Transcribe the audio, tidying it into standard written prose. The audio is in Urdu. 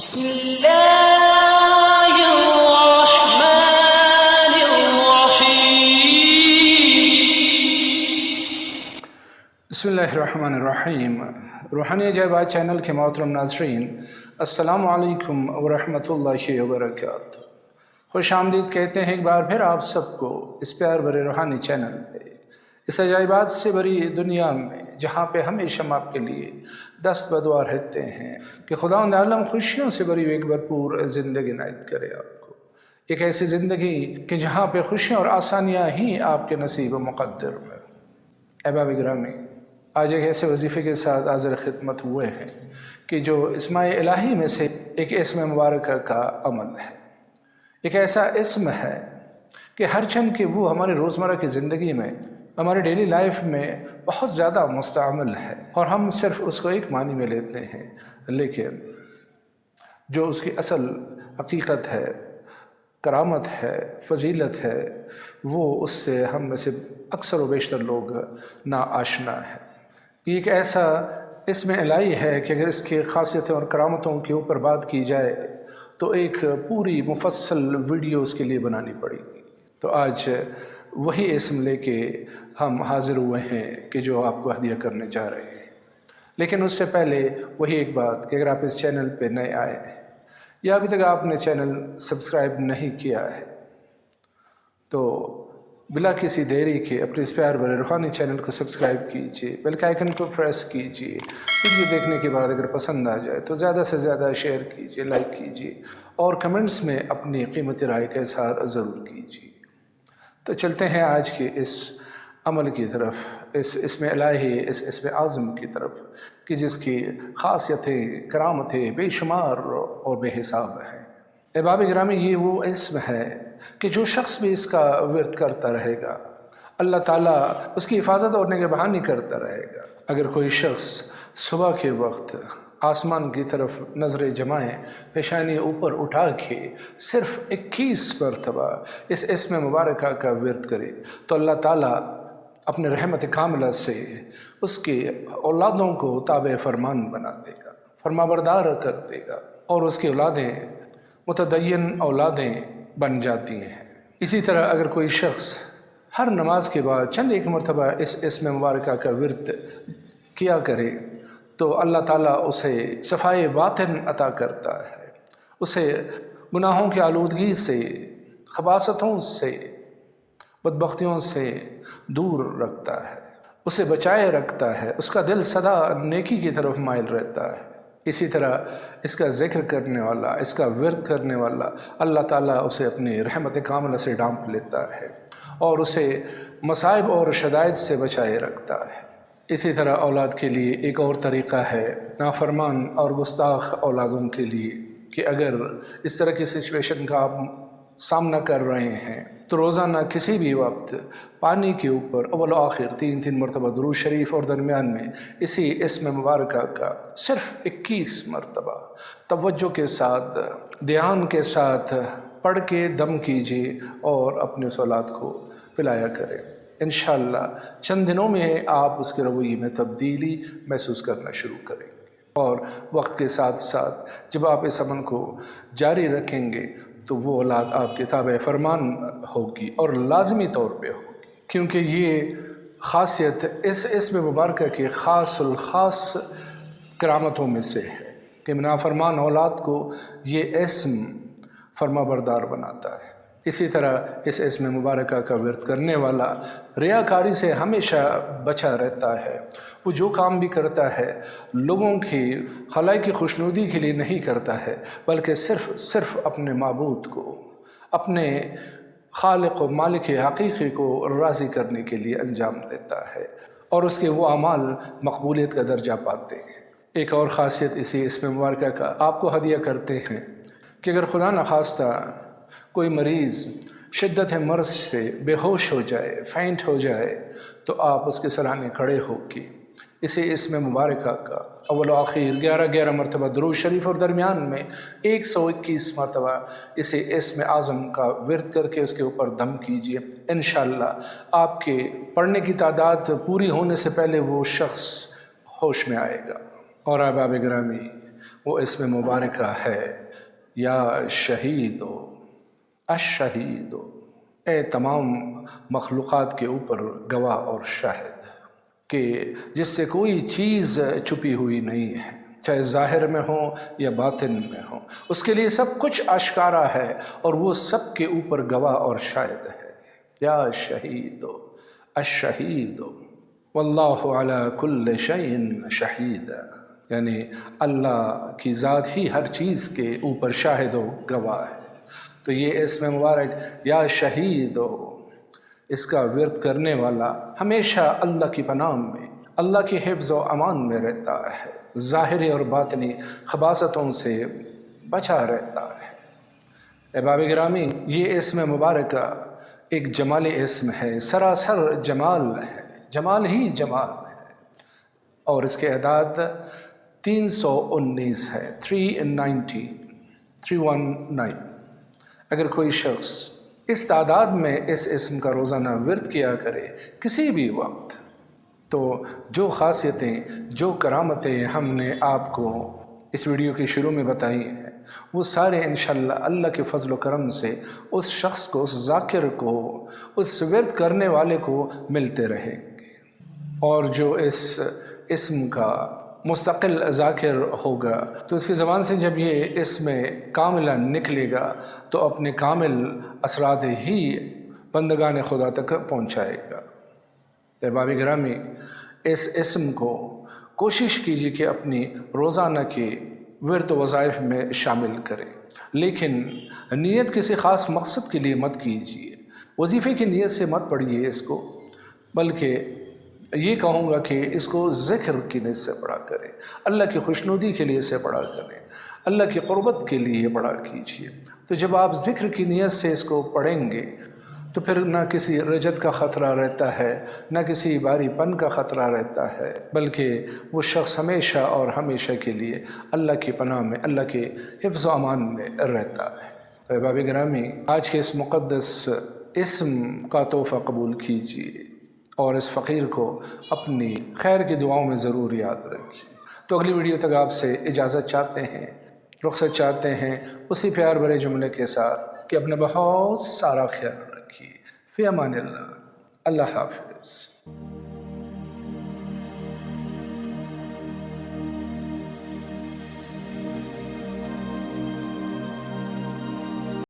بسم اللہ الرحمن الرحیم۔ بسم اللہ الرحمن الرحیم۔ روحانی عجائبات چینل کے محترم ناظرین، السلام علیکم ورحمۃ اللہ وبرکاتہ۔ خوش آمدید کہتے ہیں ایک بار پھر آپ سب کو اس پیار بھرے روحانی چینل پہ، اس عجائبات سے بھری دنیا میں، جہاں پہ ہمیشہ ہم آپ کے لیے دست بدعا رہتے ہیں کہ خداوند عالم خوشیوں سے بھری ہوئی ایک بھرپور زندگی عنایت کرے آپ کو، ایک ایسی زندگی کہ جہاں پہ خوشیاں اور آسانیاں ہی آپ کے نصیب و مقدر میں۔ احباب گرامی، آج ایک ایسے وظیفے کے ساتھ حاضر خدمت ہوئے ہیں کہ جو اسماء الہی میں سے ایک اسم مبارکہ کا عمل ہے، ایک ایسا اسم ہے کہ ہر چند کہ وہ ہمارے روزمرہ کی زندگی میں، ہمارے ڈیلی لائف میں بہت زیادہ مستعمل ہے، اور ہم صرف اس کو ایک معنی میں لیتے ہیں، لیکن جو اس کی اصل حقیقت ہے، کرامت ہے، فضیلت ہے، وہ اس سے ہم میں سے اکثر و بیشتر لوگ ناآشنا ہے۔ یہ ایک ایسا اسم الہی ہے کہ اگر اس کی خاصیتوں اور کرامتوں کے اوپر بات کی جائے تو ایک پوری مفصل ویڈیو اس کے لیے بنانی پڑے گی۔ تو آج وہی اسم لے کے ہم حاضر ہوئے ہیں کہ جو آپ کو ہدیہ کرنے جا رہے ہیں، لیکن اس سے پہلے وہی ایک بات کہ اگر آپ اس چینل پہ نئے آئے ہیں یا ابھی تک آپ نے چینل سبسکرائب نہیں کیا ہے تو بلا کسی دیری کے اپنے اس پیار بھرے روحانی چینل کو سبسکرائب کیجیے، بیل کے آئیکن کو پریس کیجیے۔ ویڈیو دیکھنے کے بعد اگر پسند آ جائے تو زیادہ سے زیادہ شیئر کیجیے، لائک کیجیے، اور کمنٹس میں اپنی قیمتی رائے کا اظہار ضرور کیجیے۔ تو چلتے ہیں آج کے اس عمل کی طرف، اس اسم الہی، اس اسم اعظم کی طرف کہ جس کی خاصیتیں، کرامتیں بے شمار اور بے حساب ہیں۔ احباب گرامی، یہ وہ اسم ہے کہ جو شخص بھی اس کا ورد کرتا رہے گا، اللہ تعالیٰ اس کی حفاظت اور نگہبانی کرتا رہے گا۔ اگر کوئی شخص صبح کے وقت آسمان کی طرف نظریں جمائیں، پیشانی اوپر اٹھا کے صرف 21 مرتبہ اس اسم مبارکہ کا ورد کرے تو اللہ تعالیٰ اپنے رحمت کاملہ سے اس کے اولادوں کو تابع فرمان بنا دے گا، فرما بردار کر دے گا، اور اس کی اولادیں متدین اولادیں بن جاتی ہیں۔ اسی طرح اگر کوئی شخص ہر نماز کے بعد چند ایک مرتبہ اس اسم مبارکہ کا ورد کیا کرے تو اللہ تعالیٰ اسے صفائے باطن عطا کرتا ہے، اسے گناہوں کی آلودگی سے، خباثتوں سے، بدبختیوں سے دور رکھتا ہے، اسے بچائے رکھتا ہے، اس کا دل سدا نیکی کی طرف مائل رہتا ہے۔ اسی طرح اس کا ذکر کرنے والا، اس کا ورد کرنے والا، اللہ تعالیٰ اسے اپنی رحمت کاملہ سے ڈھانپ لیتا ہے اور اسے مصائب اور شدائد سے بچائے رکھتا ہے۔ اسی طرح اولاد کے لیے ایک اور طریقہ ہے، نافرمان اور گستاخ اولادوں کے لیے، کہ اگر اس طرح کی سچویشن کا آپ سامنا کر رہے ہیں تو روزانہ کسی بھی وقت پانی کے اوپر اول و آخر 3 مرتبہ درود شریف، اور درمیان میں اسی اسم مبارکہ کا صرف 21 مرتبہ توجہ کے ساتھ، دھیان کے ساتھ پڑھ کے دم کیجیے اور اپنے اس اولاد کو پلایا کریں۔ انشاءاللہ چند دنوں میں آپ اس کے رویے میں تبدیلی محسوس کرنا شروع کریں گے، اور وقت کے ساتھ ساتھ جب آپ اس عمل کو جاری رکھیں گے تو وہ اولاد آپ کے تابع فرمان ہوگی اور لازمی طور پہ ہوگی، کیونکہ یہ خاصیت اس اسم مبارکہ کے خاص الخاص کرامتوں میں سے ہے کہ نافرمان اولاد کو یہ اسم فرما بردار بناتا ہے۔ اسی طرح اس اسم مبارکہ کا ورد کرنے والا ریاکاری سے ہمیشہ بچا رہتا ہے۔ وہ جو کام بھی کرتا ہے لوگوں کی، خلائق کی خوشنودی کے لیے نہیں کرتا ہے، بلکہ صرف اپنے معبود کو، اپنے خالق و مالک حقیقی کو راضی کرنے کے لیے انجام دیتا ہے، اور اس کے وہ اعمال مقبولیت کا درجہ پاتے ہیں۔ ایک اور خاصیت اسی اسم مبارکہ کا آپ کو ہدیہ کرتے ہیں کہ اگر خدا نخواستہ کوئی مریض شدت مرض سے بے ہوش ہو جائے، فینٹ ہو جائے، تو آپ اس کے سرانے کھڑے ہو کے اسی اسم مبارکہ کا اول و آخر 11 مرتبہ درود شریف، اور درمیان میں 121 مرتبہ اسی اسم اعظم کا ورد کر کے اس کے اوپر دم کیجیے۔ انشاءاللہ آپ کے پڑھنے کی تعداد پوری ہونے سے پہلے وہ شخص ہوش میں آئے گا۔ اور احباب گرامی، وہ اسم مبارکہ ہے یا شہیدو، الشہیدو، اے تمام مخلوقات کے اوپر گواہ اور شاہد کہ جس سے کوئی چیز چھپی ہوئی نہیں ہے، چاہے ظاہر میں ہو یا باطن میں ہو، اس کے لیے سب کچھ آشکارا ہے اور وہ سب کے اوپر گواہ اور شاہد ہے۔ یا شہیدو، الشہیدو، واللہ علی کل شیء شہید، یعنی اللہ کی ذات ہی ہر چیز کے اوپر شاہد و گواہ ہے۔ تو یہ اسم مبارک یا شہیدو، اس کا ورد کرنے والا ہمیشہ اللہ کی پناہ میں، اللہ کی حفظ و امان میں رہتا ہے، ظاہری اور باطنی خباثتوں سے بچا رہتا ہے۔ احباب گرامی، یہ اسم مبارکہ ایک جمالی اسم ہے، سراسر جمال ہے، جمال ہی جمال ہے، اور اس کے اعداد 319 ہے، 319۔ اگر کوئی شخص اس تعداد میں اس اسم کا روزانہ ورد کیا کرے کسی بھی وقت، تو جو خاصیتیں، جو کرامتیں ہم نے آپ کو اس ویڈیو کے شروع میں بتائی ہیں، وہ سارے انشاءاللہ اللہ کے فضل و کرم سے اس شخص کو، اس ذاکر کو، اس ورد کرنے والے کو ملتے رہیں گے۔ اور جو اس اسم کا مستقل ذاکر ہوگا تو اس کی زبان سے جب یہ اسم کاملہ نکلے گا تو اپنے کامل اثرات ہی بندگان خدا تک پہنچائے گا۔ احباب گرامی، اس اسم کو کوشش کیجیے کہ اپنی روزانہ کے ورد و وظائف میں شامل کریں، لیکن نیت کسی خاص مقصد کے لیے مت کیجیے، وظیفے کی نیت سے مت پڑھیے اس کو، بلکہ یہ کہوں گا کہ اس کو ذکر کی نیت سے پڑھا کریں، اللہ کی خوشنودی کے لیے سے پڑھا کریں، اللہ کی قربت کے لیے پڑھا کیجیے۔ تو جب آپ ذکر کی نیت سے اس کو پڑھیں گے تو پھر نہ کسی رجت کا خطرہ رہتا ہے، نہ کسی باری پن کا خطرہ رہتا ہے، بلکہ وہ شخص ہمیشہ اور ہمیشہ کے لیے اللہ کی پناہ میں، اللہ کے حفظ و امان میں رہتا ہے۔ تو احباب گرامی، آج کے اس مقدس اسم کا تحفہ قبول کیجیے اور اس فقیر کو اپنی خیر کی دعاؤں میں ضرور یاد رکھیے۔ تو اگلی ویڈیو تک آپ سے اجازت چاہتے ہیں، رخصت چاہتے ہیں، اسی پیار بھرے جملے کے ساتھ کہ اپنا بہت سارا خیال رکھیے۔ فی امان اللہ، اللہ حافظ۔